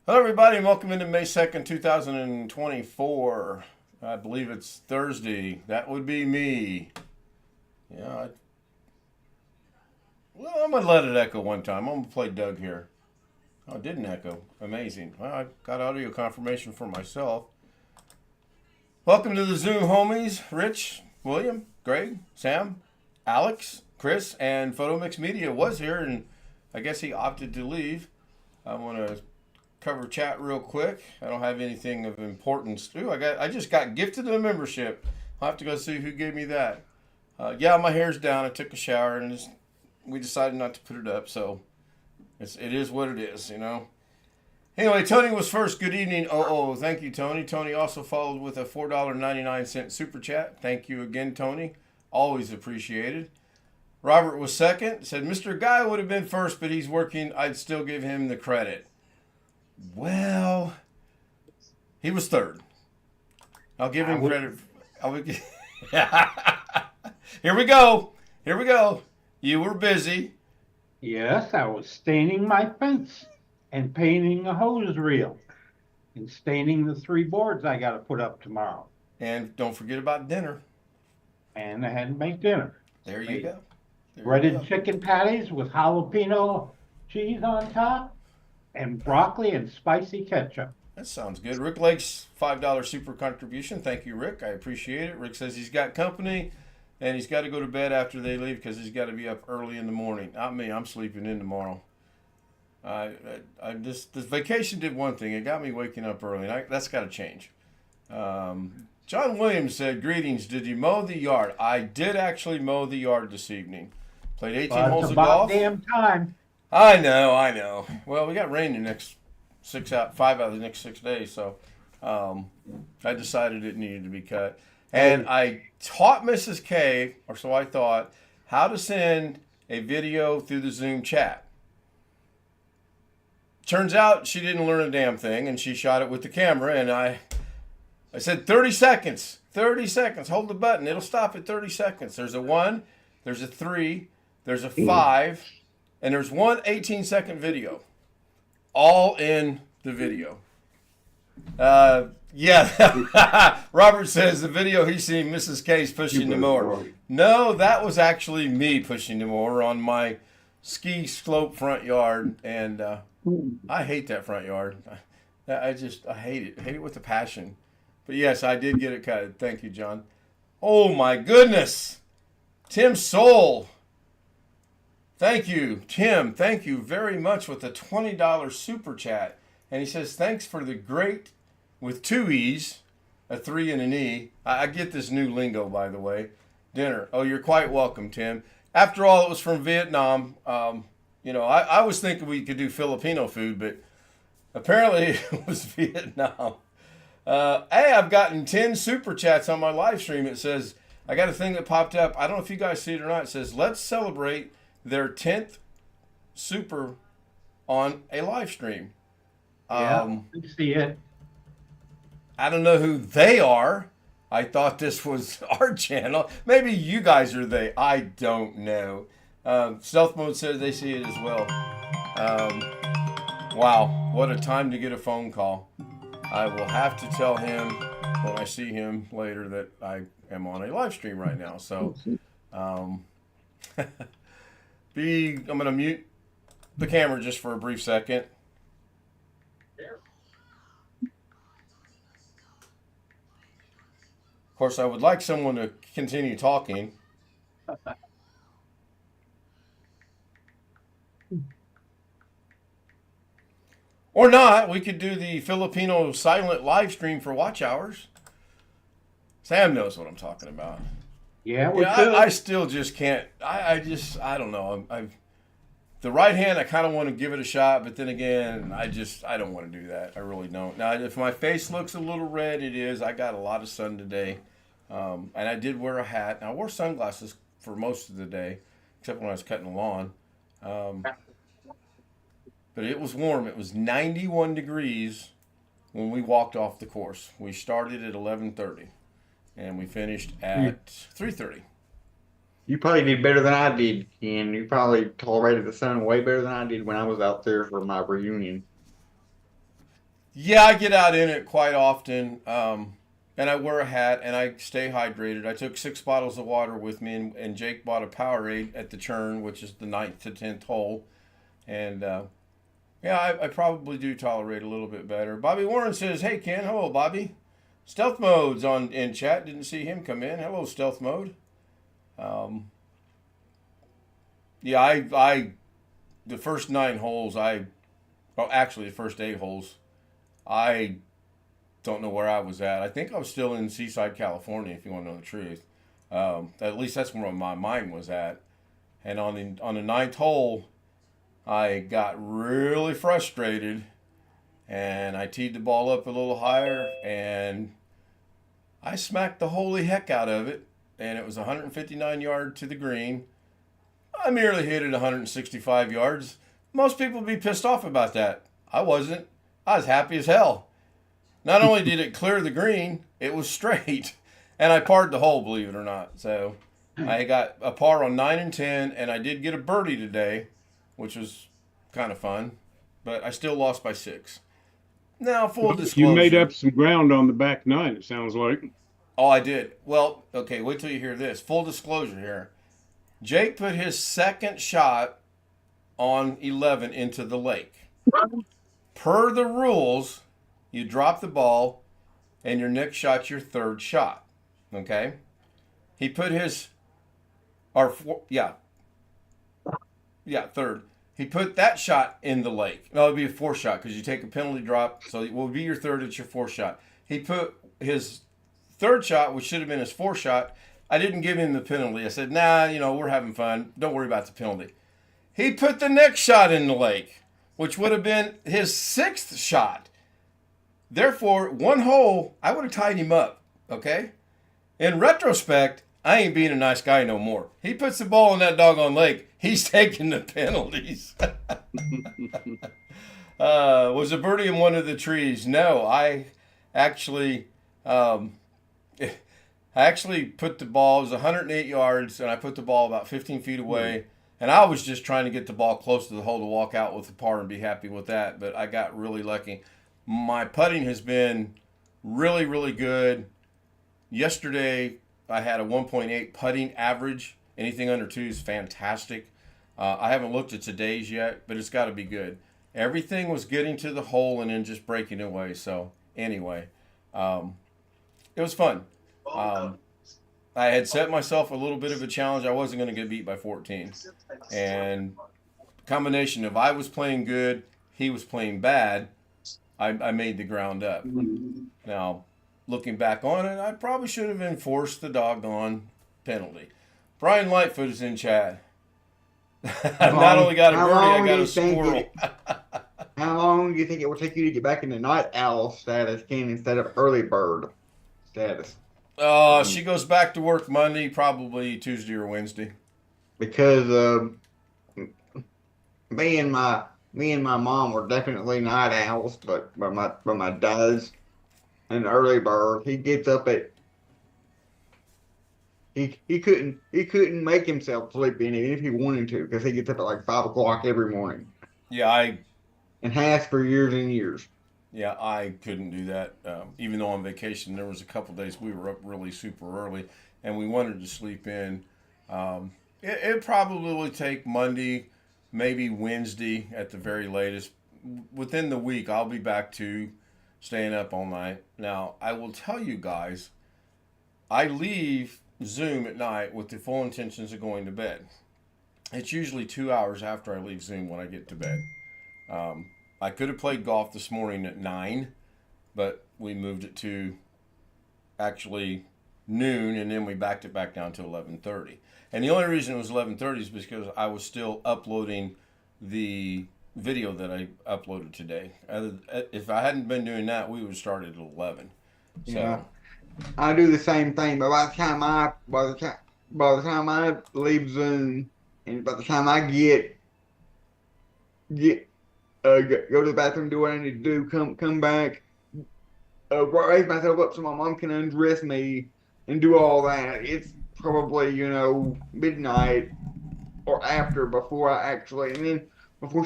Hello, everybody, and welcome into May 2nd, 2024. I believe it's Thursday. That would be me. Yeah, I'm going to let it echo one time. I'm going to play Doug here. Oh, it didn't echo. Amazing. Well, I got audio confirmation for myself. Welcome to the Zoom homies. Rich, William, Greg, Sam, Alex, Chris, and Photo Mix Media was here, and I guess he opted to leave. I want to cover chat real quick. I don't have anything of importance. Ooh, I just got gifted a membership. I'll have to go see who gave me that. Yeah, my hair's down. I took a shower and we decided not to put it up, so it is what it is, you know. Anyway, Tony was first. Good evening. Thank you, Tony. Tony also followed with a $4.99 super chat. Thank you again, Tony. Always appreciated. Robert was second. Said Mr. Guy would have been first, but he's working. I'd still give him the credit. Well, he was third. I'll give him credit. Here we go. Here we go. You were busy. Yes, I was staining my fence and painting a hose reel and staining the 3 boards I got to put up tomorrow. And don't forget about dinner. And I had to make dinner. There you go. Breaded chicken patties with jalapeno cheese on top and broccoli and spicy ketchup. That sounds good. Rick Lake's $5 super contribution. Thank you, Rick. I appreciate it. Rick says he's got company and he's got to go to bed after they leave because he's got to be up early in the morning. Not me. I'm sleeping in tomorrow. This vacation did one thing. It got me waking up early. And that's got to change. John Williams said, "Greetings. Did you mow the yard?" I did actually mow the yard this evening. Played 18 holes of golf. It's about damn time. I know. Well, we got rain the next 5 out of the next 6 days, so I decided it needed to be cut. And I taught Mrs. K, or so I thought, how to send a video through the Zoom chat. Turns out she didn't learn a damn thing, and she shot it with the camera, and I said 30 seconds. 30 seconds. Hold the button. It'll stop at 30 seconds. There's a 1, there's a 3, there's a 5, and there's one 18-second video. All in the video. Yeah. Robert says the video he's seen Mrs. K's pushing the mower. No, that was actually me pushing the mower on my ski slope front yard, and I hate that front yard. I hate it. I hate it with a passion. But yes, I did get it cut. Thank you, John. Oh my goodness. Tim Soul. Thank you, Tim. Thank you very much with a $20 super chat. And he says, thanks for the great, with 2 E's, a 3 and an E. I get this new lingo, by the way. Dinner. Oh, you're quite welcome, Tim. After all, it was from Vietnam. I was thinking we could do Filipino food, but apparently it was Vietnam. Hey, I've gotten 10 super chats on my live stream. It says, I got a thing that popped up. I don't know if you guys see it or not. It says, let's celebrate their 10th super on a live stream. I see it. I don't know who they are. I thought this was our channel. Maybe you guys are they. I don't know. Stealth Mode says they see it as well. Wow, what a time to get a phone call. I will have to tell him when I see him later that I am on a live stream right now. So, I'm going to mute the camera just for a brief second. Of course, I would like someone to continue talking. Or not. We could do the Filipino silent live stream for watch hours. Sam knows what I'm talking about. Yeah, I still just can't. I don't know. The right hand, I kind of want to give it a shot, but then again, I don't want to do that. I really don't. Now, if my face looks a little red, it is. I got a lot of sun today, and I did wear a hat. And I wore sunglasses for most of the day, except when I was cutting the lawn. But it was warm. It was 91 degrees when we walked off the course. We started at 11:30, and we finished at 3:30. You probably did better than I did, Ken. You probably tolerated the sun way better than I did when I was out there for my reunion. Yeah, I get out in it quite often, and I wear a hat and I stay hydrated. I took 6 bottles of water with me, and Jake bought a Powerade at the churn, which is the 9th to 10th hole. And yeah, I probably do tolerate a little bit better. Bobby Warren says, "Hey Ken, hello Bobby. Stealth mode's on in chat. Didn't see him come in. Hello stealth mode." Yeah, I the first 9 holes, actually the first 8 holes, I don't know where I was at. I think I was still in Seaside, California, if you want to know the truth. At least that's where my mind was at. And on the 9th hole, I got really frustrated, and I teed the ball up a little higher, and I smacked the holy heck out of it, and it was 159 yards to the green. I merely hit it 165 yards. Most people would be pissed off about that. I wasn't. I was happy as hell. Not only did it clear the green, it was straight. And I parred the hole, believe it or not. So I got a par on 9 and 10, and I did get a birdie today, which was kind of fun. But I still lost by 6. Now, full disclosure. You made up some ground on the back 9, it sounds like. Oh, I did. Well, okay, wait till you hear this. Full disclosure here. Jake put his second shot on 11 into the lake. Per the rules, you drop the ball, and your next shot's your third shot. Okay? He put his, third. He put that shot in the lake. No, it'd be a 4th shot because you take a penalty drop, so it will be your third. It's your 4th shot. He put his 3rd shot, which should have been his 4th shot. I didn't give him the penalty. I said, nah, we're having fun. Don't worry about the penalty. He put the next shot in the lake, which would have been his 6th shot. Therefore, 1 hole, I would have tied him up, okay? In retrospect, I ain't being a nice guy no more. He puts the ball in that doggone lake. He's taking the penalties. Was a birdie in one of the trees? No, I actually put the ball, it was 108 yards, and I put the ball about 15 feet away. And I was just trying to get the ball close to the hole to walk out with a par and be happy with that. But I got really lucky. My putting has been really, really good. Yesterday, I had a 1.8 putting average. Anything under 2 is fantastic. I haven't looked at today's yet, but it's got to be good. Everything was getting to the hole and then just breaking away. So anyway, it was fun. I had set myself a little bit of a challenge. I wasn't going to get beat by 14. And combination of I was playing good, he was playing bad, I made the ground up. Now, looking back on it, I probably should have enforced the doggone penalty. Brian Lightfoot is in chat. I've not only got a birdie, I got a squirrel. How long do you think it will take you to get back into night owl status, Ken, instead of early bird status? She goes back to work Monday, probably Tuesday or Wednesday. Because me and my mom were definitely night owls, but my dad's an early bird. He gets up at he couldn't make himself sleepy even if he wanted to, because he gets up at like 5 o'clock every morning. Yeah, and has for years and years. Yeah, I couldn't do that. Even though on vacation, there was a couple days we were up really super early, and we wanted to sleep in. It probably will take Monday, maybe Wednesday at the very latest. Within the week, I'll be back to staying up all night. Now, I will tell you guys, I leave Zoom at night with the full intentions of going to bed. It's usually 2 hours after I leave Zoom when I get to bed. I could have played golf this morning at 9, but we moved it to actually noon, and then we backed it back down to 11:30. And the only reason it was 11:30 is because I was still uploading the video that I uploaded today. If I hadn't been doing that, we would have started at 11. So yeah, I do the same thing, but by the time I leave Zoom, and by the time I go to the bathroom, do what I need to do, come back, raise myself up so my mom can undress me and do all that. It's probably, midnight or after before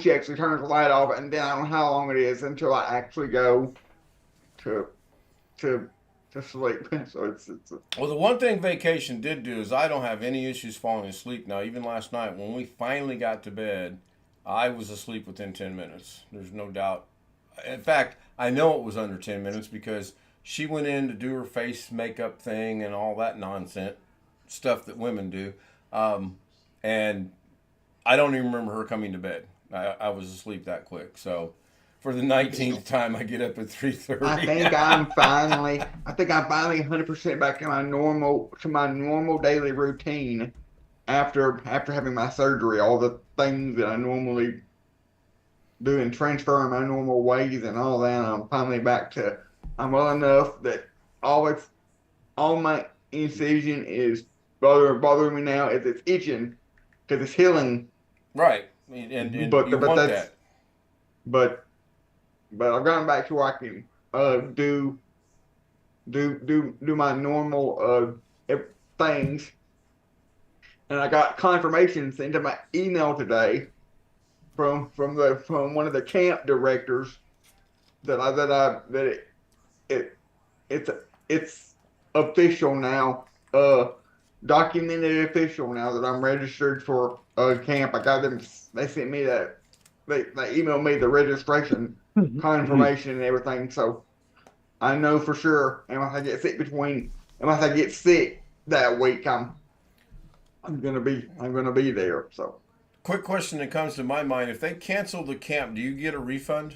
she actually turns the light off, and then I don't know how long it is until I actually go to to to sleep. So it's Well, the one thing vacation did do is I don't have any issues falling asleep now. Even last night when we finally got to bed, I was asleep within 10 minutes. There's no doubt. In fact, I know it was under 10 minutes because she went in to do her face makeup thing and all that nonsense stuff that women do. And I don't even remember her coming to bed. I was asleep that quick. So for the 19th time, I get up at 3:30. I think I'm finally 100% back to my normal daily routine after having my surgery. All the things that I normally do and transferring my normal ways and all that, I'm finally back to. I'm well enough that all my incision is bothering me now is it's itching because it's healing. Right. And you but want that's that. but I've gotten back to where I can do my normal things, and I got confirmation sent to my email today from one of the camp directors that it's official now, documented official now that I'm registered for camp. I got them. They sent me that. They emailed me the registration confirmation and everything. So I know for sure. And if I get sick that week, I'm gonna be there. So. Quick question that comes to my mind: if they cancel the camp, do you get a refund?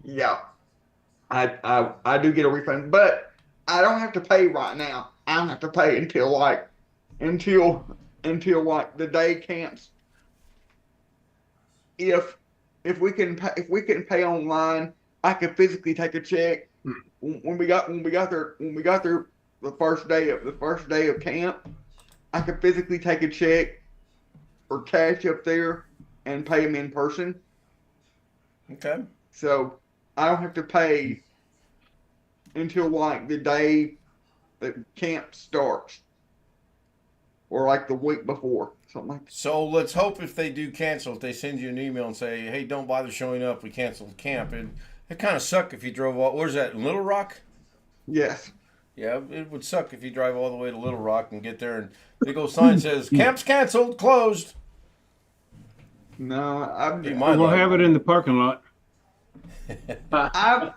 Yeah, I do get a refund, but I don't have to pay right now. I don't have to pay until like the day camps. If we can pay online, I could physically take a check. When we got there the first day of camp, I could physically take a check or cash up there and pay them in person. Okay. So I don't have to pay until like the day that camp starts, or like the week before, something like that. So let's hope if they do cancel, if they send you an email and say, "Hey, don't bother showing up. We canceled camp." It kind of suck if you drove all. Where's that? In Little Rock? Yes. Yeah, it would suck if you drive all the way to Little Rock and get there and big old sign says camp's canceled, closed. No, We'll have it in the parking lot. I've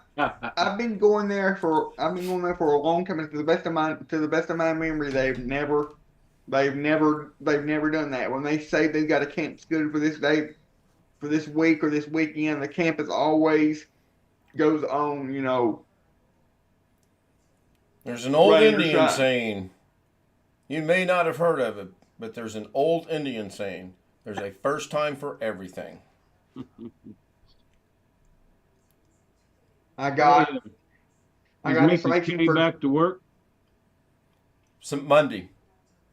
been going there for a long time. And to the best of my memory, they've never done that. When they say they've got a camp scheduled for this day, for this week or this weekend, the camp is always goes on. There's an old Right, Indian right. saying. You may not have heard of it, but there's an old Indian saying. There's a first time for everything. I got Is Mrs. information K for back to work Some Monday.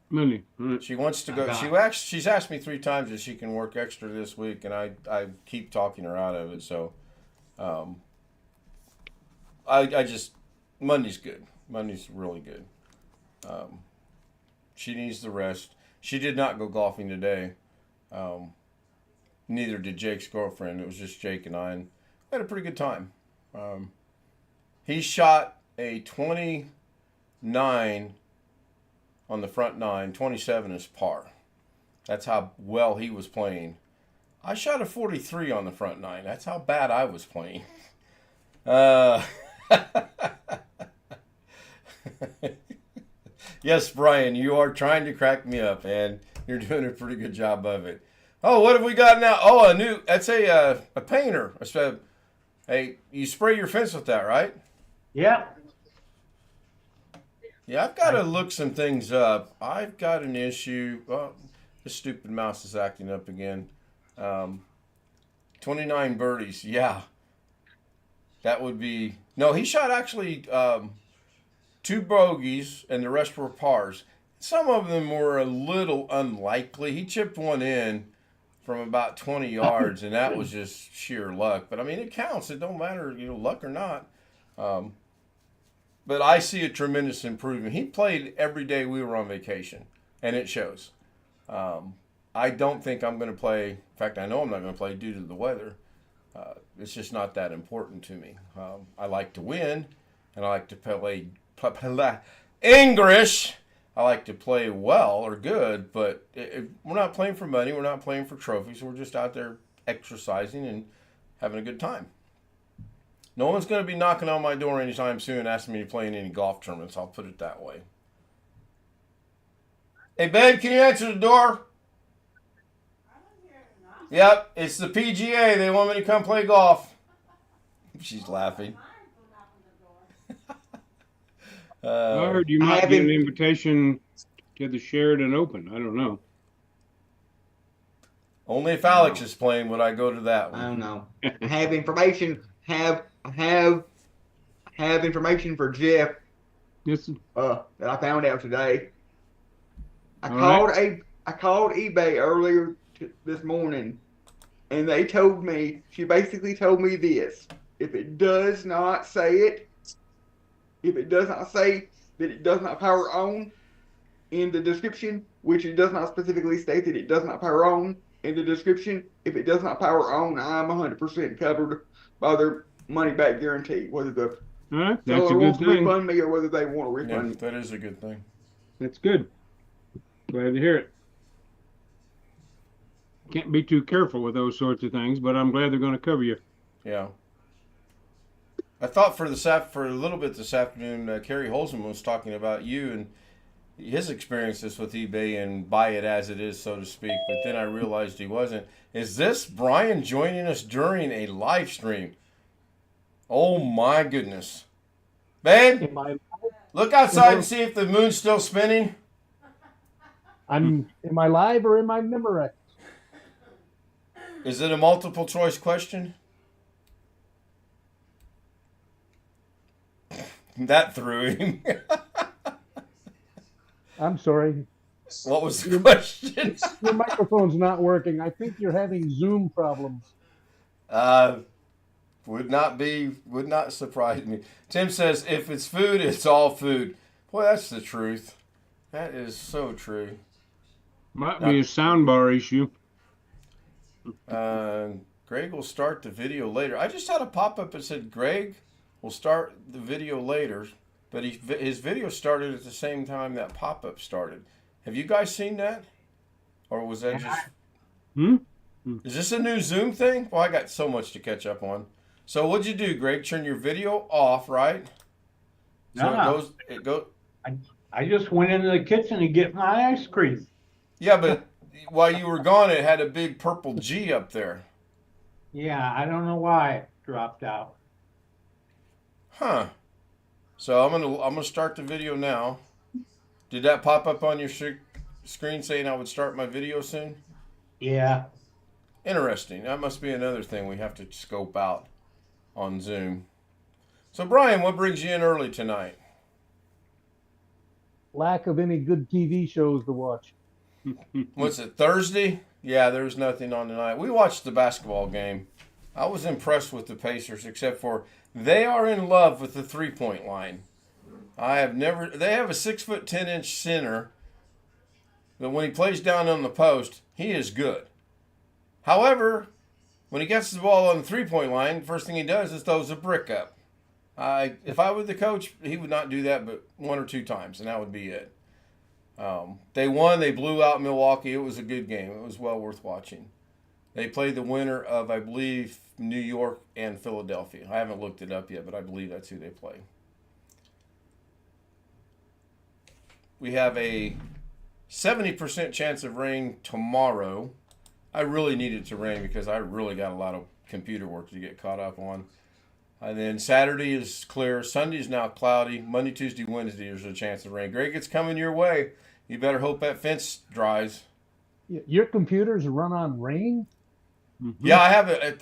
Monday? All right. She wants to go. She's asked me 3 times if she can work extra this week, and I keep talking her out of it. So, I just Monday's good. Monday's really good. She needs the rest. She did not go golfing today. Neither did Jake's girlfriend. It was just Jake and I, and we had a pretty good time. He shot a 29 on the front 9. 27 is par. That's how well he was playing. I shot a 43 on the front 9. That's how bad I was playing. Yes, Brian, you are trying to crack me up, and you're doing a pretty good job of it. Oh, what have we got now? Oh, that's a painter. Hey, you spray your fence with that, right? Yeah. Yeah, I've got to look some things up. I've got an issue. Oh, this stupid mouse is acting up again. 29 birdies. Yeah. That would be... No, he shot actually 2 bogeys, and the rest were pars. Some of them were a little unlikely. He chipped one in from about 20 yards, and that was just sheer luck. But, I mean, it counts. It don't matter, luck or not. But I see a tremendous improvement. He played every day we were on vacation, and it shows. I don't think I'm going to play. In fact, I know I'm not going to play due to the weather. It's just not that important to me. I like to win, and I like to play English. I like to play well or good, but we're not playing for money. We're not playing for trophies. We're just out there exercising and having a good time. No one's going to be knocking on my door anytime soon asking me to play in any golf tournaments. I'll put it that way. Hey, babe, can you answer the door? Yep, it's the PGA. They want me to come play golf. She's laughing. I heard you might get an invitation to the Sheridan Open. I don't know. Only if Alex is playing would I go to that one. I don't know. I have information. Have information for Jeff. Yes. That I found out today. I All called eBay earlier this morning, and they told me, she basically told me this: if it does not say that it does not power on in the description, which it does not specifically state that it does not power on in the description, if it does not power on, I'm 100% covered by their money back guarantee, whether the All right, that's seller a good wants to thing. refund me or whether they want to Yeah, refund me. that is a good thing. That's good. Glad to hear it. Can't be too careful with those sorts of things, but I'm glad they're going to cover you. Yeah. I thought for a little bit this afternoon, Kerry Holzman was talking about you and his experiences with eBay and buy it as it is, so to speak. But then I realized he wasn't. Is this Brian joining us during a live stream? Oh my goodness. Babe, look outside and see if the moon's still spinning. Am I live or am I Memorex? Is it a multiple choice question? That threw him. I'm sorry. What was the question? Your microphone's not working. I think you're having Zoom problems. Would not surprise me. Tim says, if it's food, it's all food. Boy, that's the truth. That is so true. Might be a soundbar issue. Greg will start the video later. I just had a pop-up that said Greg will start the video later, but his video started at the same time that pop-up started. Have you guys seen that? Or was that just... Is this a new Zoom thing? Well, I got so much to catch up on. So what'd you do, Greg? Turn your video off, right? So No. it goes... I just went into the kitchen to get my ice cream. Yeah, but while you were gone, it had a big purple G up there. Yeah, I don't know why it dropped out. Huh. So I'm gonna start the video now. Did that pop up on your screen saying I would start my video soon? Yeah. Interesting. That must be another thing we have to scope out on Zoom. So Brian, what brings you in early tonight? Lack of any good TV shows to watch. What's it, Thursday? Yeah, there's nothing on tonight. We watched the basketball game. I was impressed with the Pacers, except for they are in love with the three-point line. They have a 6'10" center, but when he plays down on the post, he is good. However, when he gets the ball on the three-point line, first thing he does is throws a brick up. If I were the coach, he would not do that but one or two times, and that would be it. They won. They blew out Milwaukee. It was a good game. It was well worth watching. They played the winner of, I believe, New York and Philadelphia. I haven't looked it up yet, but I believe that's who they play. We have a 70% chance of rain tomorrow. I really need it to rain because I really got a lot of computer work to get caught up on. And then Saturday is clear. Sunday is now cloudy. Monday, Tuesday, Wednesday, there's a chance of rain. Greg, it's coming your way. You better hope that fence dries. Your computers run on rain? Yeah,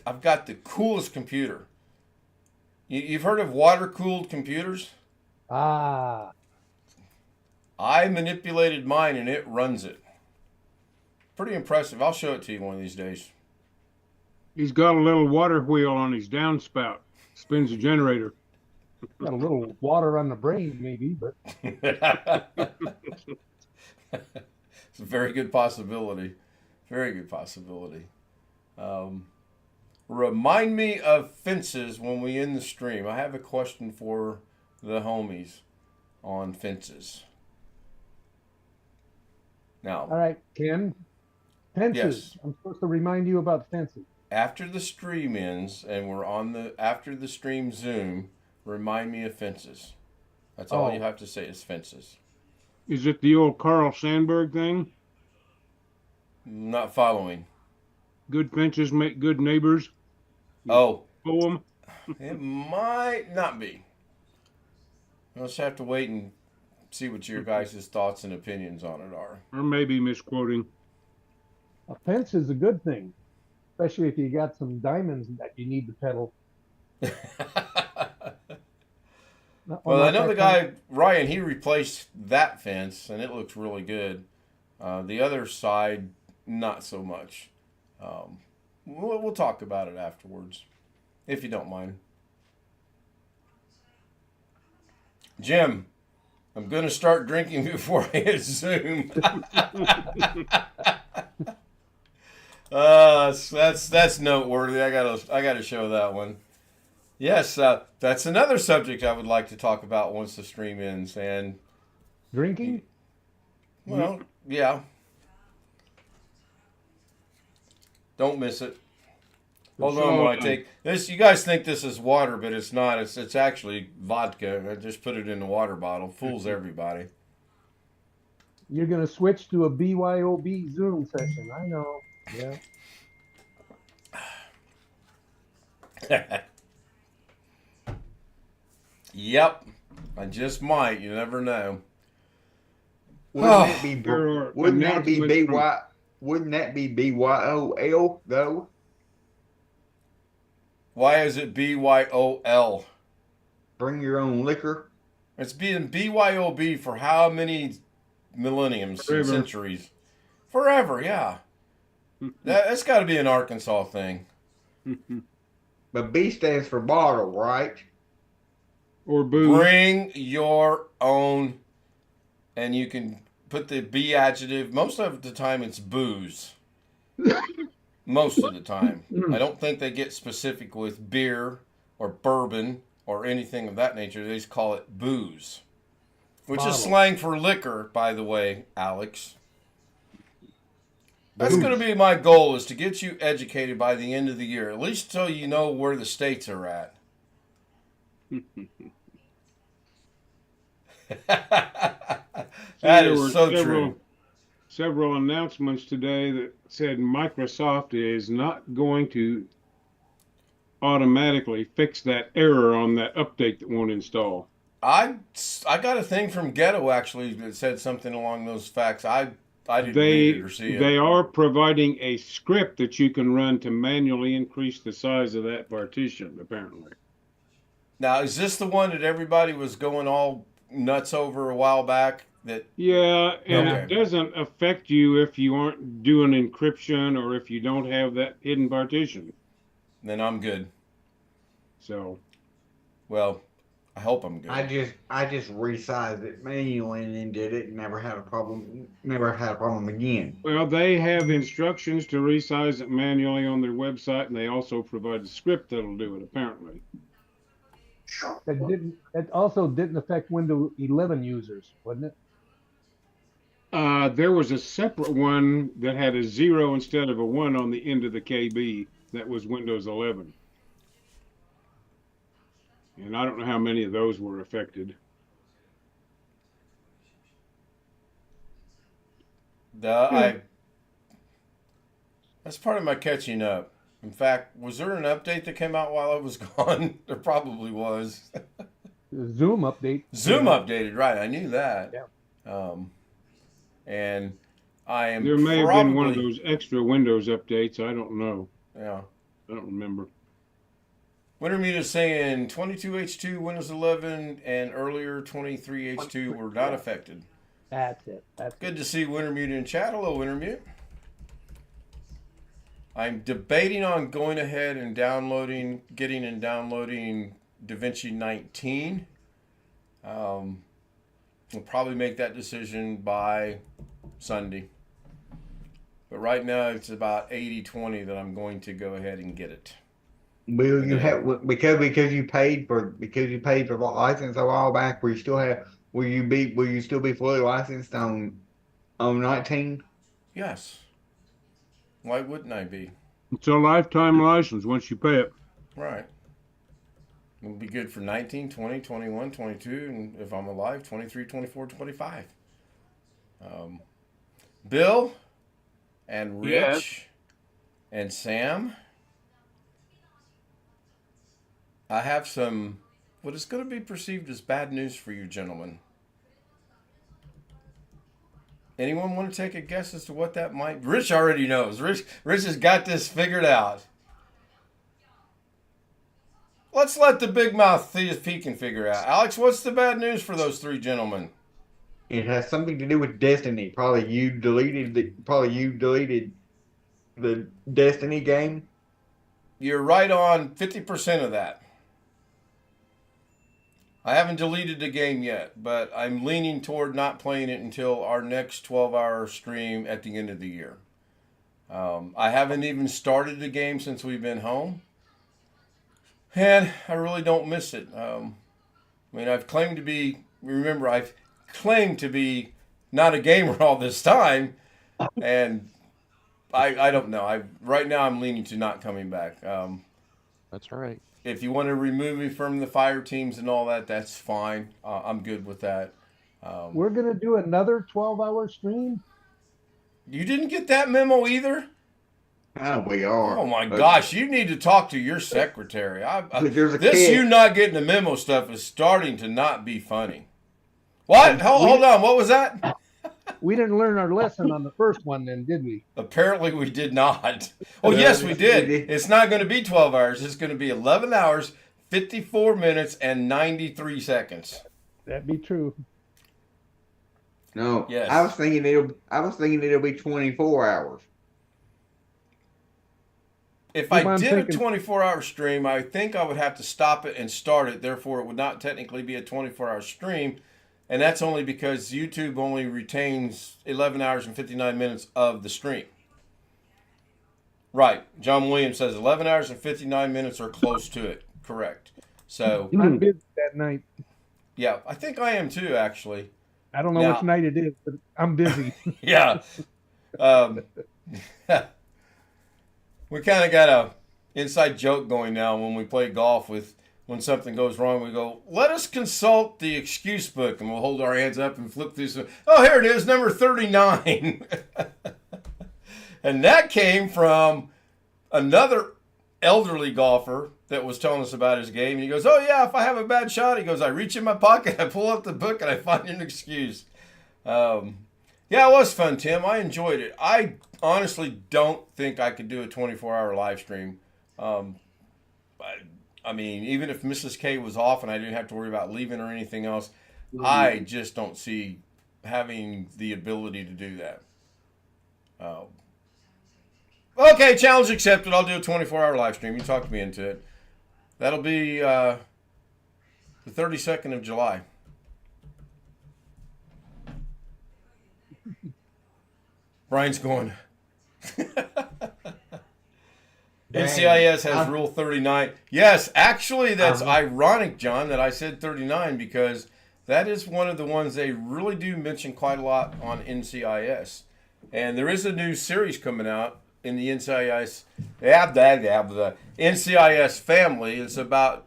I've got the coolest computer. You've heard of water-cooled computers? Ah. I manipulated mine and it runs it. Pretty impressive. I'll show it to you one of these days. He's got a little water wheel on his downspout. Spins a generator. Got a little water on the brain, maybe, but It's a very good possibility. Very good possibility. Remind me of fences when we end the stream. I have a question for the homies on fences. Now, All right, Ken. Fences. Yes. I'm supposed to remind you about fences. after the stream ends and we're on the after the stream Zoom, remind me of fences. That's all you have to say is fences. Is it the old Carl Sandburg thing? Not following. Good fences make good neighbors. Oh, Poem. it might not be. We'll just have to wait and see what your guys' thoughts and opinions on it are. Or maybe misquoting. A fence is a good thing, especially if you got some diamonds that you need to peddle. Well, I know the guy, Ryan, he replaced that fence, and it looks really good. The other side, not so much. We'll talk about it afterwards, if you don't mind. Jim, I'm going to start drinking before I hit Zoom. That's noteworthy. I gotta show that one. Yes, that's another subject I would like to talk about once the stream ends. And Drinking? well, yeah. Don't miss it. Hold on while I take this. You guys think this is water, but it's not. It's actually vodka. I just put it in the water bottle. Fools everybody. You're going to switch to a BYOB Zoom session. I know. Yeah. Yep. I just might. You never know. Wouldn't that be There are wouldn't that be announcements from- BY wouldn't that be BYOL though? Why is it BYOL? Bring your own liquor. It's been BYOB for how many millenniums and Forever. centuries? Forever, yeah. That's got to be an Arkansas thing. But B stands for bottle, right? Or booze. Bring your own, and you can put the B adjective. Most of the time, it's booze. Most of the time. I don't think they get specific with beer or bourbon or anything of that nature. They just call it booze, which is slang for liquor, by the way, Alex. That's going to be my goal, is to get you educated by the end of the year, at least so you know where the states are at. That is so true. Several announcements today that said Microsoft is not going to automatically fix that error on that update that won't install. I got a thing from Ghetto actually that said something along those facts. I didn't read it or see it. They are providing a script that you can run to manually increase the size of that partition, apparently. Now, is this the one that everybody was going all nuts over a while back? Yeah, and Okay. it doesn't affect you if you aren't doing encryption or if you don't have that hidden partition. Then I'm good. So, Well, I hope I'm good. I just resized it manually and then did it and never had a problem again. well, they have instructions to resize it manually on their website, and they also provide a script that'll do it, apparently. That also didn't affect Windows 11 users, wasn't it? There was a separate one that had a 0 instead of a 1 on the end of the KB. That was Windows 11. And I don't know how many of those were affected. That's part of my catching up. In fact, was there an update that came out while I was gone? There probably was. The Zoom update. Zoom updated, right? I knew that. Yeah. And I am There may have been one of probably- those extra Windows updates. I don't know. Yeah. I don't remember. Wintermute is saying 22H2, Windows 11, and earlier 23H2 were not affected. That's it. That's Good to see Wintermute in chat. Hello, Wintermute. I'm debating on going ahead and downloading DaVinci 19. We'll probably make that decision by Sunday. But right now it's about 80-20 that I'm going to go ahead and get it. Will you have because you paid for the license a while back? Will you still be fully licensed on 19? Yes. Why wouldn't I be? It's a lifetime license once you pay it. Right. It'll be good for 19, 20, 21, 22, and if I'm alive, 23, 24, 25. Bill and Rich Yes. and Sam, I have what is going to be perceived as bad news for you gentlemen. Anyone want to take a guess as to what that might be? Rich already knows. Rich has got this figured out. Let's let the big mouth see if he can figure out. Alex, what's the bad news for those three gentlemen? It has something to do with Destiny. Probably you deleted the Destiny game. You're right on 50% of that. I haven't deleted the game yet, but I'm leaning toward not playing it until our next 12-hour stream at the end of the year. I haven't even started the game since we've been home, and I really don't miss it. I've claimed to be not a gamer all this time, and I don't know. Right now I'm leaning to not coming back. That's right. If you want to remove me from the fire teams and all that, that's fine. I'm good with that. We're gonna do another 12-hour stream. You didn't get that memo either? We are. Oh my gosh, you need to talk to your secretary. There's a This kid. you not getting the memo stuff is starting to not be funny. What? Hold on. What was that? We didn't learn our lesson on the first one, then, did we? Apparently we did not. Oh, yes, we did. It's not going to be 12 hours. It's going to be 11 hours, 54 minutes, and 93 seconds. That'd be true. No. Yes. I was thinking it'll be 24 hours. If I I'm did a thinking- 24-hour stream, I think I would have to stop it and start it. Therefore, it would not technically be a 24-hour stream. And that's only because YouTube only retains 11 hours and 59 minutes of the stream. Right. John Williams says 11 hours and 59 minutes or close to it. Correct. So, I'm busy that night. yeah, I think I am too, actually. I don't know Now- which night it is, but I'm busy. Yeah. We kind of got a inside joke going now when we play golf when something goes wrong, we go, let us consult the excuse book, and we'll hold our hands up and flip through some, oh, here it is, number 39. And that came from another elderly golfer that was telling us about his game. And he goes, oh, yeah, if I have a bad shot, he goes, I reach in my pocket, I pull out the book, and I find an excuse. Yeah, it was fun, Tim. I enjoyed it. I honestly don't think I could do a 24-hour live stream. I mean, even if Mrs. K was off and I didn't have to worry about leaving or anything else, I just don't see having the ability to do that. Okay, challenge accepted. I'll do a 24-hour live stream. You talked me into it. That'll be the 32nd of July. Brian's going. NCIS has Rule 39. Yes, actually, that's ironic, John, that I said 39 because that is one of the ones they really do mention quite a lot on NCIS. And there is a new series coming out in the NCIS. The NCIS family. It's about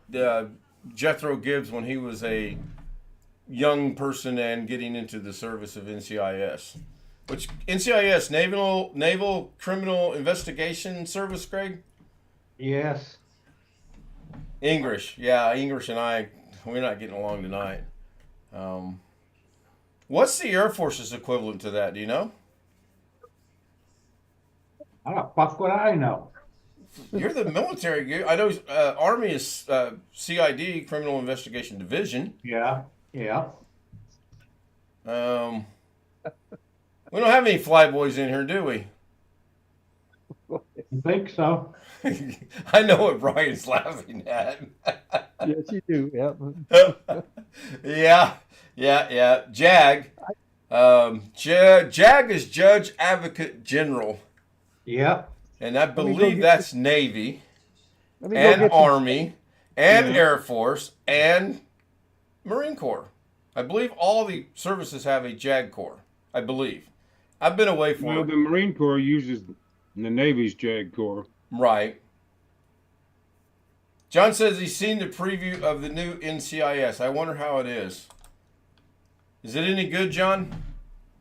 Jethro Gibbs when he was a young person and getting into the service of NCIS. Which NCIS, Naval Criminal Investigation Service, Greg? Yes. Engrish. Yeah, Engrish and I, we're not getting along tonight. What's the Air Force's equivalent to that? Do you know? How the fuck would I know? You're the military. I know Army is CID, Criminal Investigation Division. Yeah. We don't have any flyboys in here, do we? You think so? I know what Brian's laughing at. Yes, you do. Yeah. Yeah. JAG. JAG is Judge Advocate General. Yep. And I believe that's Navy. Let me go and get some- Army and Yeah. Air Force and Marine Corps. I believe all the services have a JAG Corps. I believe. I've been away from Well, it. the Marine Corps uses the Navy's JAG Corps. Right. John says he's seen the preview of the new NCIS. I wonder how it is. Is it any good, John?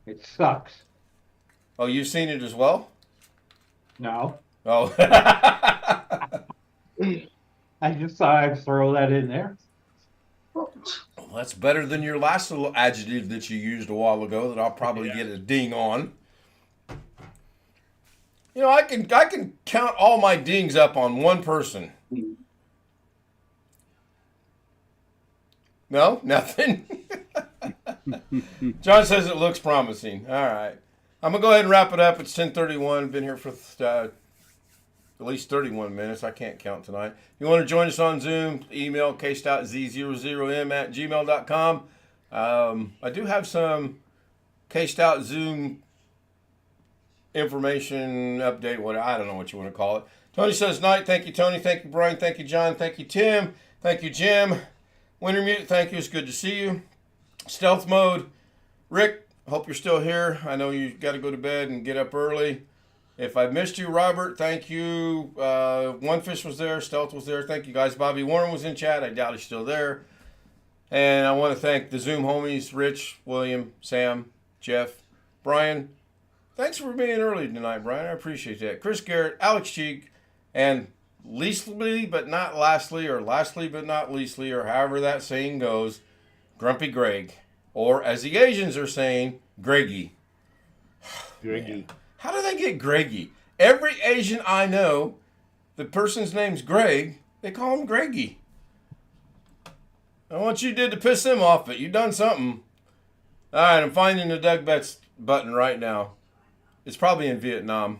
It sucks. Oh, you've seen it as well? No, Oh. I just thought I'd throw that in there. Well, that's better than your last little adjective that you used a while ago that I'll probably get a ding on. You know, I can count all my dings up on one person. No, nothing. John says it looks promising. All right, I'm gonna go ahead and wrap it up. It's 10:31. Been here for at least 31 minutes. I can't count tonight. If you want to join us on Zoom, email kstout@z00m@gmail.com. I do have some K-Stout Zoom information update. What I don't know what you want to call it. Tony says night. Thank you, Tony. Thank you, Brian. Thank you, John. Thank you, Tim. Thank you, Jim. Wintermute. Thank you. It's good to see you. Stealth mode. Rick. Hope you're still here. I know you got to go to bed and get up early. If I missed you, Robert, thank you. One Fish was there. Stealth was there. Thank you, guys. Bobby Warren was in chat. I doubt he's still there. And I want to thank the Zoom homies, Rich, William, Sam, Jeff, Brian. Thanks for being early tonight, Brian. I appreciate that. Chris Garrett, Alex Cheek, and leastly but not lastly, or lastly but not leastly, or however that saying goes, Grumpy Greg. Or as the Asians are saying, Greggy. Greggy. How do they get Greggy? Every Asian I know, the person's name's Greg, they call him Greggy. I don't know what you did to piss them off, but you done something. All right, I'm finding the Doug Betts button right now. It's probably in Vietnam.